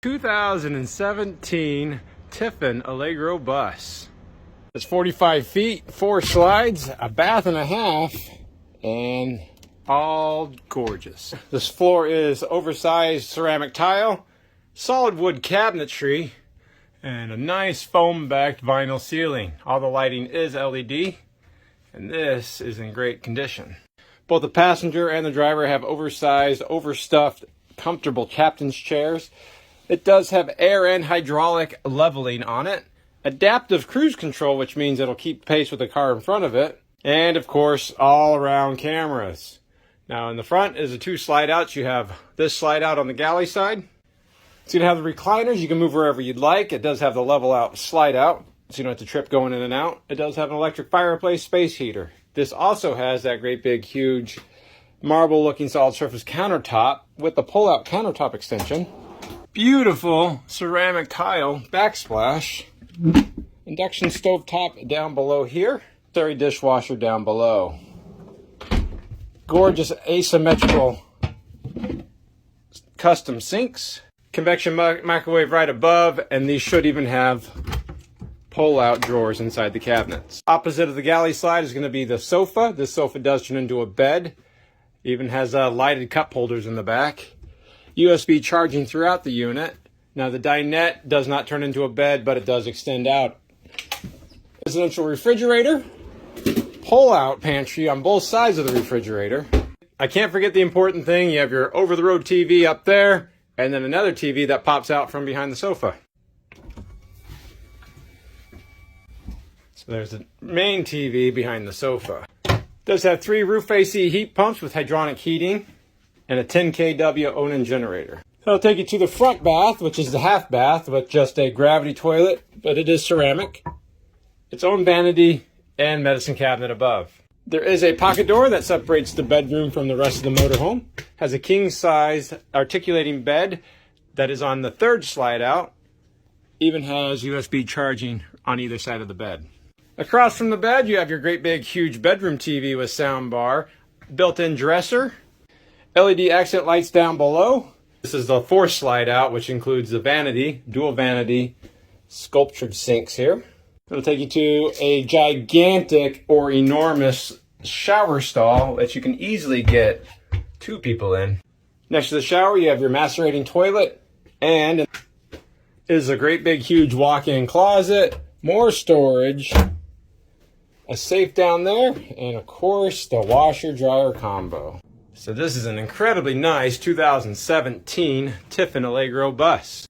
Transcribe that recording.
2017 Tiffin Allegro Bus. It's 45 feet, 4 slides, a bath and a half, and all gorgeous. This floor is oversized ceramic tile, solid wood cabinetry, and a nice foam-backed vinyl ceiling. All the lighting is LED, and this is in great condition. Both the passenger and the driver have oversized, overstuffed, comfortable captain's chairs. It does have air and hydraulic leveling on it. Adaptive cruise control, which means it'll keep pace with the car in front of it. And of course, all around cameras. Now in the front is the 2 slide outs. You have this slide out on the galley side. It's going to have the recliners. You can move wherever you'd like. It does have the level out slide out, so you don't have to trip going in and out. It does have an electric fireplace space heater. This also has that great big huge marble looking solid surface countertop with the pull out countertop extension. Beautiful ceramic tile backsplash. Induction stove top down below here. Dairy dishwasher down below. Gorgeous asymmetrical custom sinks. Convection microwave right above, and these should even have pull-out drawers inside the cabinets. Opposite of the galley slide is going to be the sofa. This sofa does turn into a bed. Even has lighted cup holders in the back. USB charging throughout the unit. Now the dinette does not turn into a bed, but it does extend out. Residential refrigerator. Pull-out pantry on both sides of the refrigerator. I can't forget the important thing. You have your over-the-road TV up there, and then another TV that pops out from behind the sofa. So there's the main TV behind the sofa. It does have 3 roof AC heat pumps with hydronic heating and a 10 kW Onan generator. So I'll take you to the front bath, which is the half bath with just a gravity toilet, but it is ceramic. Its own vanity and medicine cabinet above. There is a pocket door that separates the bedroom from the rest of the motorhome. Has a king-size articulating bed that is on the 3rd slide out. Even has USB charging on either side of the bed. Across from the bed, you have your great big huge bedroom TV with sound bar, built-in dresser, LED accent lights down below. This is the 4th slide out, which includes the vanity, dual vanity, sculptured sinks here. It'll take you to a gigantic or enormous shower stall that you can easily get 2 people in. Next to the shower, you have your macerating toilet, and it is a great big huge walk-in closet, more storage, a safe down there, and of course the washer-dryer combo. So this is an incredibly nice 2017 Tiffin Allegro Bus.